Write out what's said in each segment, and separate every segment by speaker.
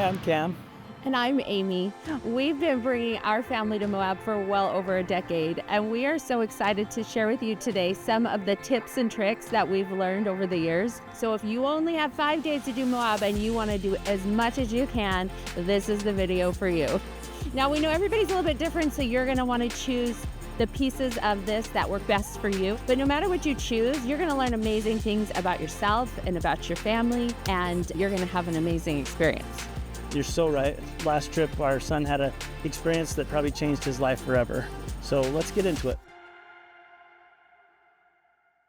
Speaker 1: I'm Cam.
Speaker 2: And I'm Amy. We've been bringing our family to Moab for well over a decade, and we are so excited to share with you today some of the tips and tricks that we've learned over the years. So if you only have 5 days to do Moab and you want to do as much as you can, this is the video for you. Now, we know everybody's a little bit different, so you're going to want to choose the pieces of this that work best for you. But no matter what you choose, you're going to learn amazing things about yourself and about your family, and you're going to have an amazing experience.
Speaker 1: You're so right. Last trip, our son had an experience that probably changed his life forever. So let's get into it.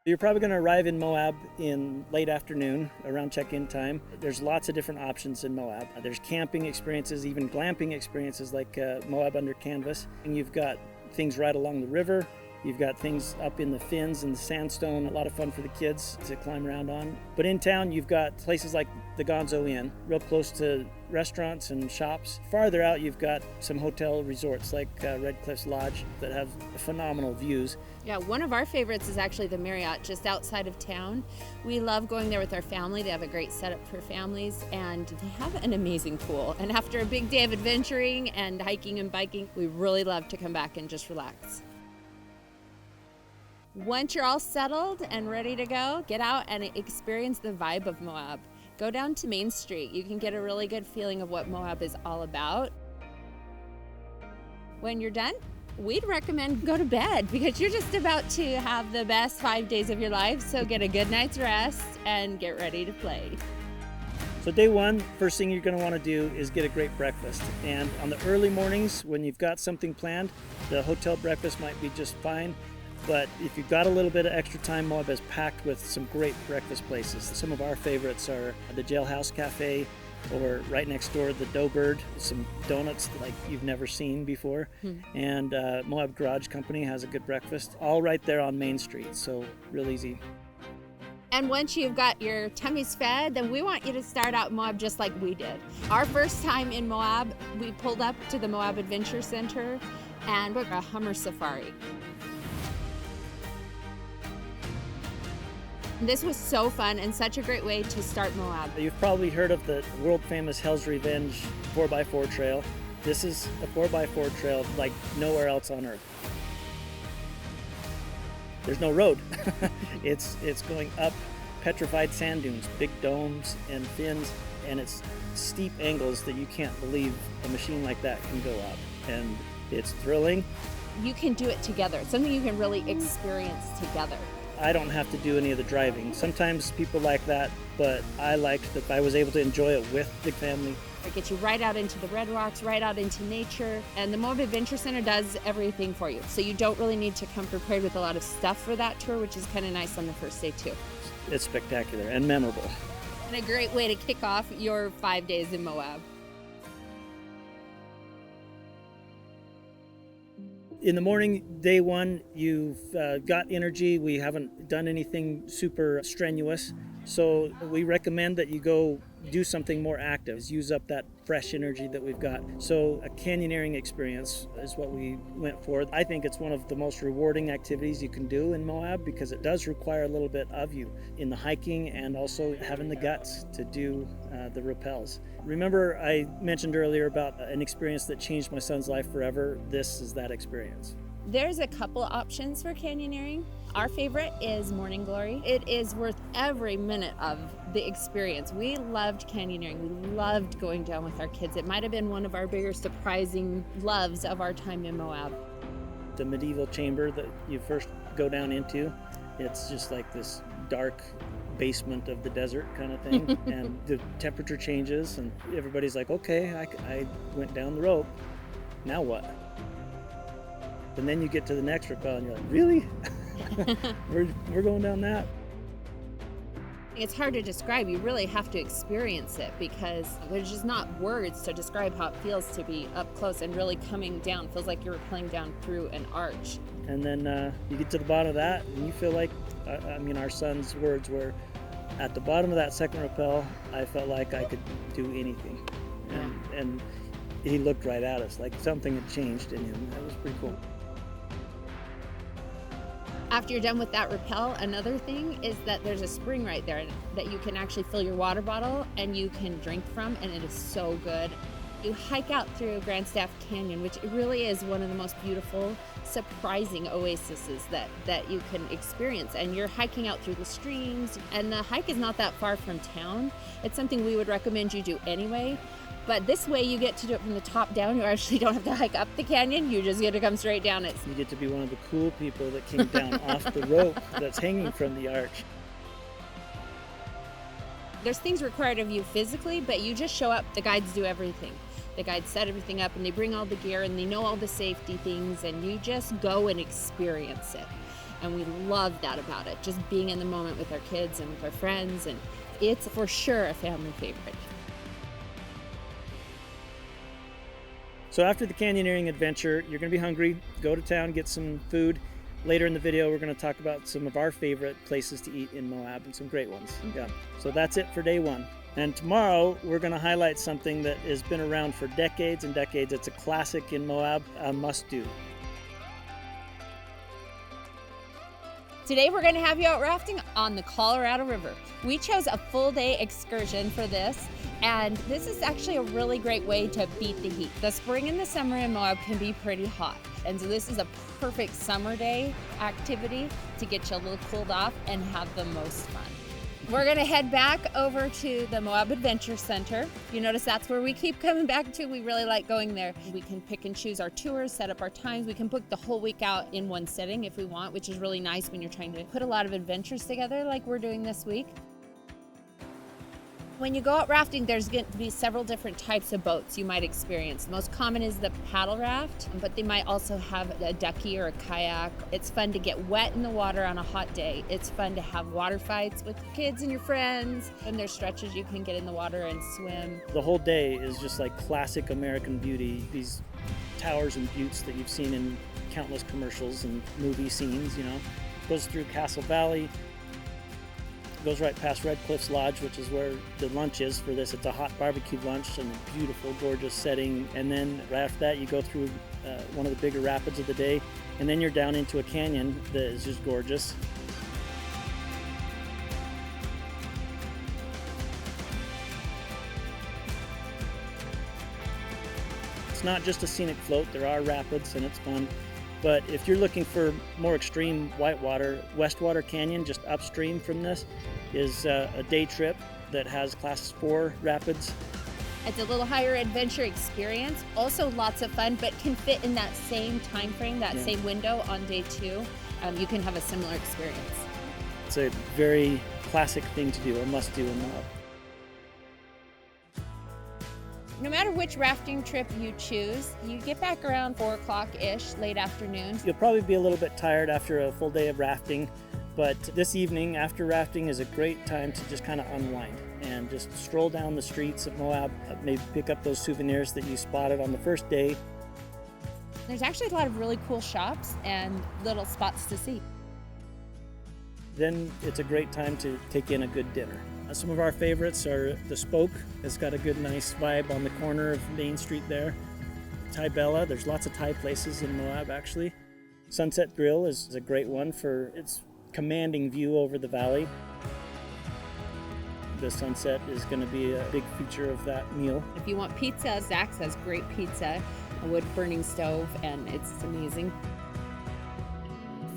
Speaker 1: You're probably going to arrive in Moab in late afternoon, around check-in time. There's lots of different options in Moab. There's camping experiences, even glamping experiences like Moab Under Canvas. And you've got things right along the river. You've got things up in the fins and the sandstone, a lot of fun for the kids to climb around on. But in town, you've got places like the Gonzo Inn, real close to restaurants and shops. Farther out, you've got some hotel resorts like Red Cliffs Lodge that have phenomenal views.
Speaker 2: Yeah, one of our favorites is actually the Marriott just outside of town. We love going there with our family. They have a great setup for families, and they have an amazing pool. And after a big day of adventuring and hiking and biking, we really love to come back and just relax. Once you're all settled and ready to go, get out and experience the vibe of Moab. Go down to Main Street. You can get a really good feeling of what Moab is all about. When you're done, we'd recommend go to bed because you're just about to have the best 5 days of your life. So get a good night's rest and get ready to play.
Speaker 1: So day one, first thing you're going to want to do is get a great breakfast. And on the early mornings, when you've got something planned, the hotel breakfast might be just fine. But if you've got a little bit of extra time, Moab is packed with some great breakfast places. Some of our favorites are the Jailhouse Cafe, or right next door, the Doughbird, some donuts like you've never seen before. And Moab Garage Company has a good breakfast, all right there on Main Street, so real easy.
Speaker 2: And once you've got your tummies fed, then we want you to start out Moab just like we did. Our first time in Moab, we pulled up to the Moab Adventure Center and we're a Hummer safari. This was so fun and such a great way to start Moab.
Speaker 1: You've probably heard of the world famous Hell's Revenge 4x4 trail. This is a 4x4 trail like nowhere else on earth. There's no road. It's going up petrified sand dunes, big domes and fins, and it's steep angles that you can't believe a machine like that can go up. And it's thrilling.
Speaker 2: You can do it together. It's something you can really experience together.
Speaker 1: I don't have to do any of the driving. Sometimes people like that, but I liked that I was able to enjoy it with the family.
Speaker 2: It gets you right out into the red rocks, right out into nature, and the Moab Adventure Center does everything for you. So you don't really need to come prepared with a lot of stuff for that tour, which is kind of nice on the first day too.
Speaker 1: It's spectacular and memorable.
Speaker 2: And a great way to kick off your 5 days in Moab.
Speaker 1: In the morning, day one, you've got energy. We haven't done anything super strenuous. So we recommend that you go do something more active, use up that fresh energy that we've got. So a canyoneering experience is what we went for. I think it's one of the most rewarding activities you can do in Moab because it does require a little bit of you in the hiking and also having the guts to do the rappels. Remember I mentioned earlier about an experience that changed my son's life forever? This is that experience.
Speaker 2: There's a couple options for canyoneering. Our favorite is Morning Glory. It is worth every minute of the experience. We loved canyoneering. We loved going down with our kids. It might have been one of our bigger surprising loves of our time in Moab.
Speaker 1: The medieval chamber that you first go down into, it's just like this dark basement of the desert kind of thing. And the temperature changes and everybody's like, okay, I went down the rope. Now what? And then you get to the next rappel and you're like, really? we're going down that?
Speaker 2: It's hard to describe. You really have to experience it because there's just not words to describe how it feels to be up close and really coming down. It feels like you're playing down through an arch.
Speaker 1: And then you get to the bottom of that and you feel like, our son's words were, at the bottom of that second rappel, I felt like I could do anything. And he looked right at us like something had changed in him. That was pretty cool.
Speaker 2: After you're done with that rappel, another thing is that there's a spring right there that you can actually fill your water bottle and you can drink from, and it is so good. You hike out through Grand Staff Canyon, which really is one of the most beautiful, surprising oases that you can experience. And you're hiking out through the streams, and the hike is not that far from town. It's something we would recommend you do anyway. But this way you get to do it from the top down. You actually don't have to hike up the canyon. You just get to come straight down it.
Speaker 1: You get to be one of the cool people that came down off the rope that's hanging from the arch.
Speaker 2: There's things required of you physically, but you just show up. The guides do everything. The guides set everything up, and they bring all the gear, and they know all the safety things, and you just go and experience it. And we love that about it, just being in the moment with our kids and with our friends, and it's for sure a family favorite.
Speaker 1: So after the canyoneering adventure, you're going to be hungry. Go to town, get some food. Later in the video, we're going to talk about some of our favorite places to eat in Moab, and some great ones. Yeah. So that's it for day one. And tomorrow, we're going to highlight something that has been around for decades and decades. It's a classic in Moab, a must-do.
Speaker 2: Today we're going to have you out rafting on the Colorado River. We chose a full day excursion for this, and this is actually a really great way to beat the heat. The spring and the summer in Moab can be pretty hot, and so this is a perfect summer day activity to get you a little cooled off and have the most fun. We're gonna head back over to the Moab Adventure Center. You notice that's where we keep coming back to. We really like going there. We can pick and choose our tours, set up our times. We can book the whole week out in one sitting if we want, which is really nice when you're trying to put a lot of adventures together like we're doing this week. When you go out rafting, there's going to be several different types of boats you might experience. The most common is the paddle raft, but they might also have a ducky or a kayak. It's fun to get wet in the water on a hot day. It's fun to have water fights with kids and your friends. And there's stretches you can get in the water and swim.
Speaker 1: The whole day is just like classic American beauty. These towers and buttes that you've seen in countless commercials and movie scenes, you know. Goes through Castle Valley. Goes right past Red Cliffs Lodge, which is where the lunch is for this. It's a hot barbecue lunch and a beautiful, gorgeous setting. And then right after that, you go through one of the bigger rapids of the day, and then you're down into a canyon that is just gorgeous. It's not just a scenic float. There are rapids, and it's fun. But if you're looking for more extreme whitewater, Westwater Canyon, just upstream from this, is a day trip that has Class 4 rapids.
Speaker 2: It's a little higher adventure experience, also lots of fun, but can fit in that same time frame, that same window on day 2. You can have a similar experience.
Speaker 1: It's a very classic thing to do, a must-do in Moab.
Speaker 2: No matter which rafting trip you choose, you get back around 4 o'clock-ish, late afternoon.
Speaker 1: You'll probably be a little bit tired after a full day of rafting, but this evening after rafting is a great time to just kind of unwind and just stroll down the streets of Moab, maybe pick up those souvenirs that you spotted on the first day.
Speaker 2: There's actually a lot of really cool shops and little spots to see.
Speaker 1: Then it's a great time to take in a good dinner. Some of our favorites are the Spoke. It's got a good, nice vibe on the corner of Main Street there. Thai Bella, there's lots of Thai places in Moab actually. Sunset Grill is a great one for its commanding view over the valley. The sunset is going to be a big feature of that meal.
Speaker 2: If you want pizza, Zach's has great pizza, a wood burning stove, and it's amazing.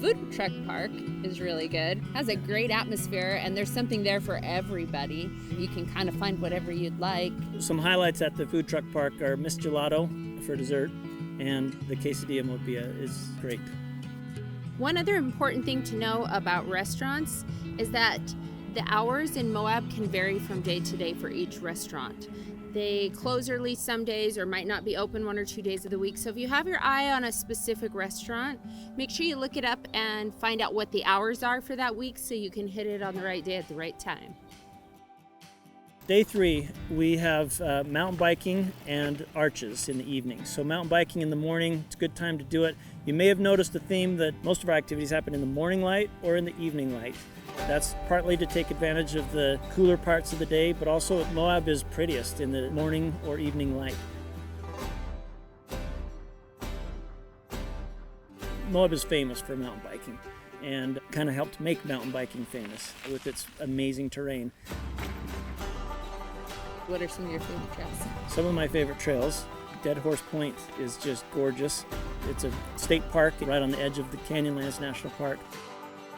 Speaker 2: Food truck park is really good. Has a great atmosphere, and there's something there for everybody. You can kind of find whatever you'd like.
Speaker 1: Some highlights at the food truck park are Miss Gelato for dessert, and the quesadilla mopia is great.
Speaker 2: One other important thing to know about restaurants is that the hours in Moab can vary from day to day for each restaurant. They close early some days or might not be open 1 or 2 days of the week. So if you have your eye on a specific restaurant, make sure you look it up and find out what the hours are for that week so you can hit it on the right day at the right time.
Speaker 1: Day 3, we have mountain biking and arches in the evening. So mountain biking in the morning, it's a good time to do it. You may have noticed the theme that most of our activities happen in the morning light or in the evening light. That's partly to take advantage of the cooler parts of the day, but also Moab is prettiest in the morning or evening light. Moab is famous for mountain biking. and kind of helped make mountain biking famous with its amazing terrain.
Speaker 2: What are some of your favorite trails?
Speaker 1: Some of my favorite trails, Dead Horse Point is just gorgeous. It's a state park right on the edge of the Canyonlands National Park.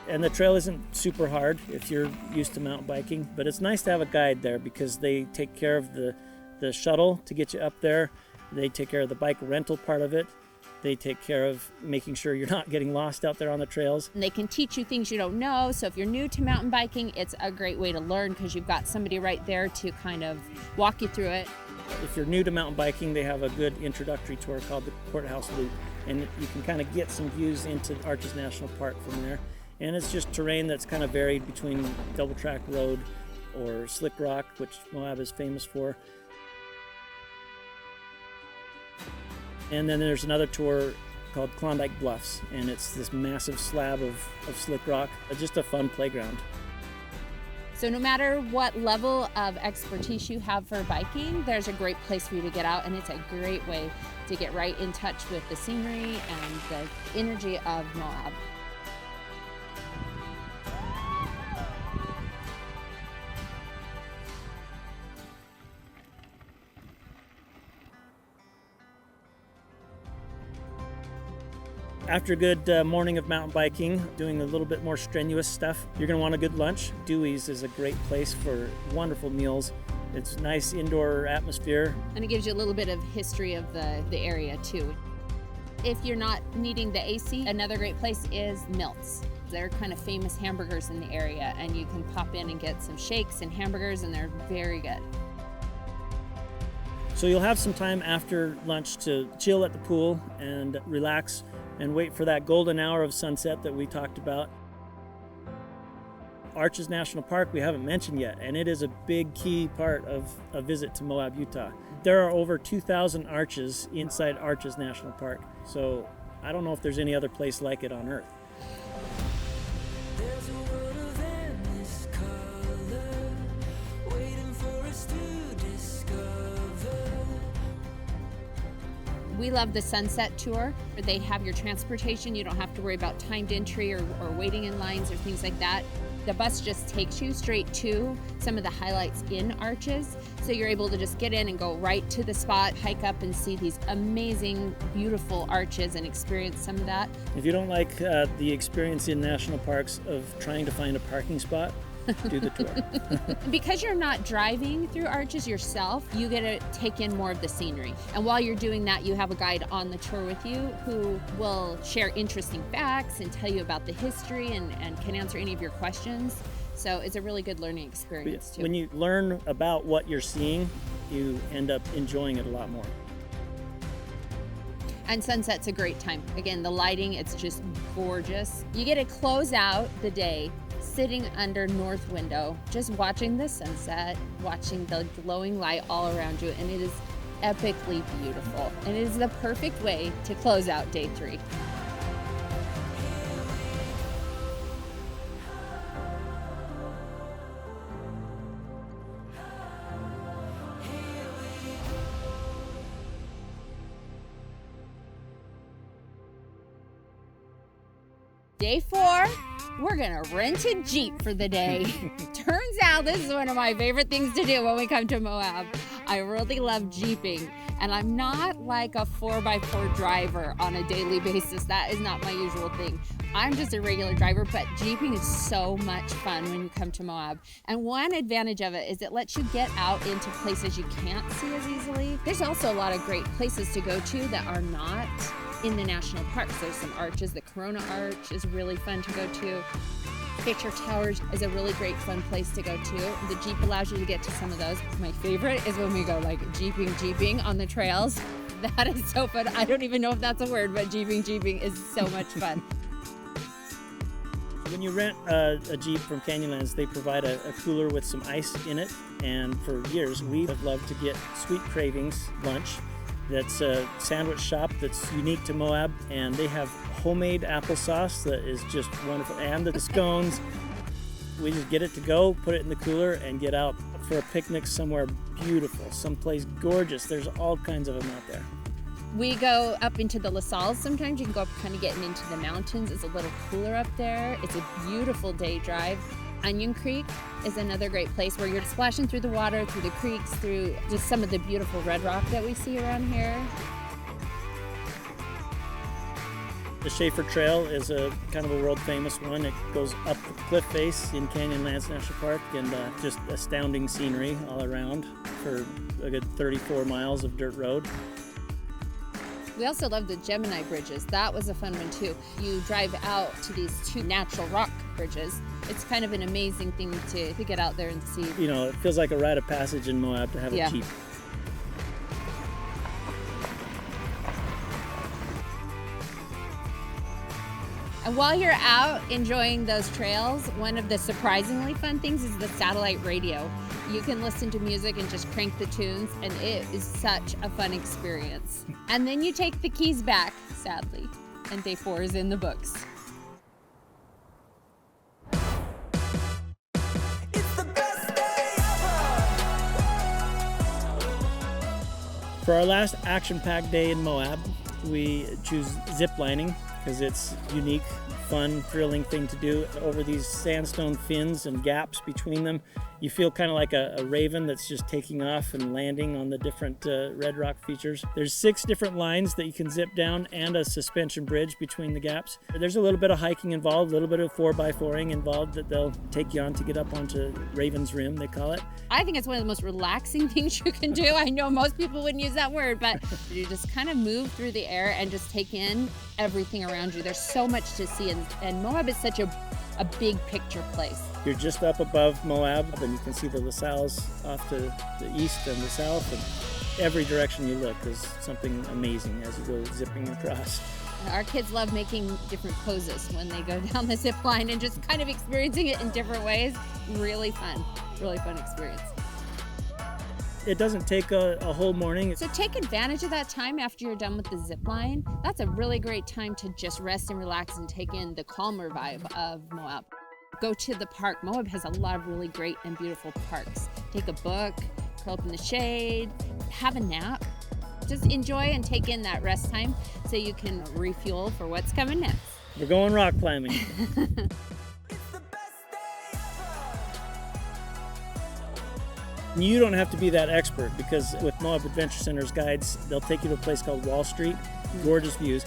Speaker 1: And the trail isn't super hard if you're used to mountain biking, but it's nice to have a guide there because they take care of the shuttle to get you up there. They take care of the bike rental part of it. They take care of making sure you're not getting lost out there on the trails.
Speaker 2: And they can teach you things you don't know. So if you're new to mountain biking, it's a great way to learn because you've got somebody right there to kind of walk you through it.
Speaker 1: If you're new to mountain biking, they have a good introductory tour called the Courthouse Loop, and you can kind of get some views into Arches National Park from there. And it's just terrain that's kind of varied between double track road or slick rock, which Moab is famous for. And then there's another tour called Klondike Bluffs, and it's this massive slab of slick rock. It's just a fun playground.
Speaker 2: So no matter what level of expertise you have for biking, there's a great place for you to get out, and it's a great way to get right in touch with the scenery and the energy of Moab.
Speaker 1: After a good morning of mountain biking, doing a little bit more strenuous stuff, you're going to want a good lunch. Dewey's is a great place for wonderful meals. It's nice indoor atmosphere.
Speaker 2: And it gives you a little bit of history of the area too. If you're not needing the AC, another great place is Milt's. They're kind of famous hamburgers in the area, and you can pop in and get some shakes and hamburgers, and they're very good.
Speaker 1: So you'll have some time after lunch to chill at the pool and relax and wait for that golden hour of sunset that we talked about. Arches National Park we haven't mentioned yet, and it is a big key part of a visit to Moab, Utah. There are over 2,000 arches inside Arches National Park, so I don't know if there's any other place like it on Earth.
Speaker 3: There's a world of endless color waiting for us to discover.
Speaker 2: We love the sunset tour. They have your transportation. You don't have to worry about timed entry or waiting in lines or things like that. The bus just takes you straight to some of the highlights in Arches. So you're able to just get in and go right to the spot, hike up and see these amazing, beautiful arches and experience some of that.
Speaker 1: If you don't like the experience in national parks of trying to find a parking spot, do the tour.
Speaker 2: Because you're not driving through Arches yourself, you get to take in more of the scenery. And while you're doing that, you have a guide on the tour with you who will share interesting facts and tell you about the history and can answer any of your questions. So it's a really good learning experience too.
Speaker 1: When you learn about what you're seeing, you end up enjoying it a lot more.
Speaker 2: And sunset's a great time. Again, the lighting, it's just gorgeous. You get to close out the day sitting under north window, just watching the sunset, watching the glowing light all around you, and it is epically beautiful. And it is the perfect way to close out day 3. Day 4, we're gonna rent a Jeep for the day. Turns out this is one of my favorite things to do when we come to Moab. I really love Jeeping, and I'm not like a 4x4 driver on a daily basis. That is not my usual thing. I'm just a regular driver, but Jeeping is so much fun when you come to Moab. And one advantage of it is it lets you get out into places you can't see as easily. There's also a lot of great places to go to that are not in the national parks. There's some arches. The Corona Arch is really fun to go to. Picture Towers is a really great fun place to go to. The Jeep allows you to get to some of those. My favorite is when we go like jeeping on the trails. That is so fun. I don't even know if that's a word, but jeeping is so much fun.
Speaker 1: When you rent a Jeep from Canyonlands, they provide a cooler with some ice in it. And for years, we have loved to get Sweet Cravings lunch. That's a sandwich shop that's unique to Moab, and they have homemade applesauce that is just wonderful, and the scones. We just get it to go, put it in the cooler, and get out for a picnic somewhere beautiful, someplace gorgeous. There's all kinds of them out there.
Speaker 2: We go up into the La Salles sometimes. You can go up kind of getting into the mountains. It's a little cooler up there. It's a beautiful day drive. Onion Creek is another great place where you're splashing through the water, through the creeks, through just some of the beautiful red rock that we see around here.
Speaker 1: The Schaefer Trail is a kind of a world famous one. It goes up the cliff face in Canyonlands National Park, and just astounding scenery all around for a good 34 miles of dirt road.
Speaker 2: We also love the Gemini bridges. That was a fun one too. You drive out to these two natural rock bridges. It's kind of an amazing thing to get out there and see.
Speaker 1: You know, it feels like a rite of passage in Moab to have
Speaker 2: Yeah.
Speaker 1: a Jeep.
Speaker 2: And while you're out enjoying those trails, one of the surprisingly fun things is the satellite radio. You can listen to music and just crank the tunes, and it is such a fun experience. And then you take the keys back, sadly, and day 4 is in the books.
Speaker 3: It's the best day ever.
Speaker 1: For our last action-packed day in Moab, we choose ziplining because it's unique, fun, thrilling thing to do over these sandstone fins and gaps between them. You feel kind of like a raven that's just taking off and landing on the different red rock features. There's 6 different lines that you can zip down and a suspension bridge between the gaps. There's a little bit of hiking involved, a little bit of 4x4ing involved that they'll take you on to get up onto Raven's Rim, they call it.
Speaker 2: I think it's one of the most relaxing things you can do. I know most people wouldn't use that word, but you just kind of move through the air and just take in everything around you. There's so much to see, and Moab is such a big picture place.
Speaker 1: You're just up above Moab, and you can see the La Salles off to the east and the south, and every direction you look is something amazing as you go zipping across.
Speaker 2: Our kids love making different poses when they go down the zip line and just kind of experiencing it in different ways. Really fun experience.
Speaker 1: It doesn't take a whole morning.
Speaker 2: So take advantage of that time after you're done with the zip line. That's a really great time to just rest and relax and take in the calmer vibe of Moab. Go to the park. Moab has a lot of really great and beautiful parks. Take a book, curl up in the shade, have a nap. Just enjoy and take in that rest time so you can refuel for what's coming next.
Speaker 1: We're going rock climbing.
Speaker 3: It's the best day ever.
Speaker 1: You don't have to be that expert because with Moab Adventure Center's guides, they'll take you to a place called Wall Street, gorgeous views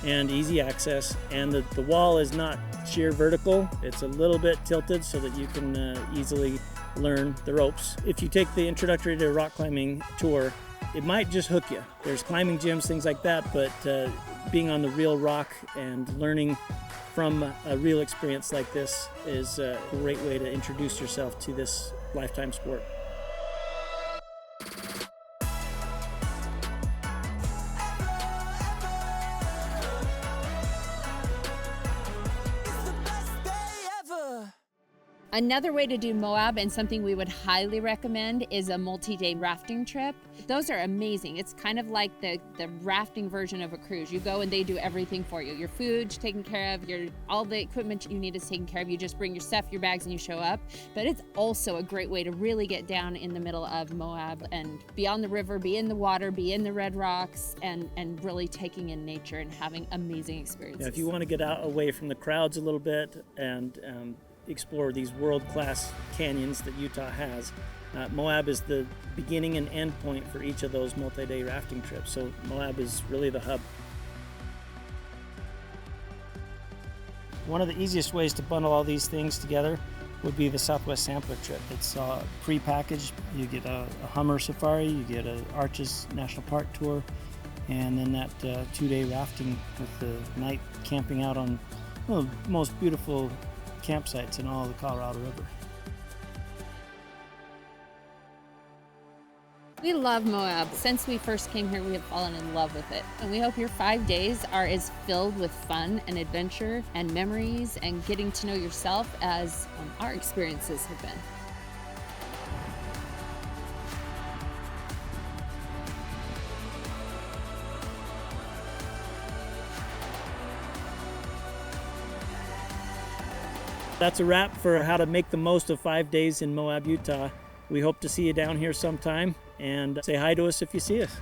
Speaker 1: and easy access. And the wall is not sheer vertical, it's a little bit tilted so that you can easily learn the ropes. If you take the introductory to rock climbing tour, it might just hook you. There's climbing gyms, things like that, but being on the real rock and learning from a real experience like this is a great way to introduce yourself to this lifetime sport.
Speaker 3: It's the best day ever.
Speaker 2: Another way to do Moab, and something we would highly recommend, is a multi-day rafting trip. Those are amazing. It's kind of like the rafting version of a cruise. You go and they do everything for you. Your food's taken care of, all the equipment you need is taken care of. You just bring your stuff, your bags, and you show up. But it's also a great way to really get down in the middle of Moab and be on the river, be in the water, be in the red rocks, and really taking in nature and having amazing experiences.
Speaker 1: Yeah, if you want to get out away from the crowds a little bit and explore these world-class canyons that Utah has, Moab is the beginning and end point for each of those multi-day rafting trips. So Moab is really the hub. One of the easiest ways to bundle all these things together would be the Southwest Sampler trip. It's pre-packaged. You get a Hummer safari, you get an Arches National Park tour, and then that 2-day rafting with the night camping out on one of the most beautiful campsites in all of the Colorado River.
Speaker 2: We love Moab. Since we first came here, we have fallen in love with it. And we hope your 5 days are as filled with fun and adventure and memories and getting to know yourself as our experiences have been.
Speaker 1: That's a wrap for how to make the most of 5 days in Moab, Utah. We hope to see you down here sometime, and say hi to us if you see us.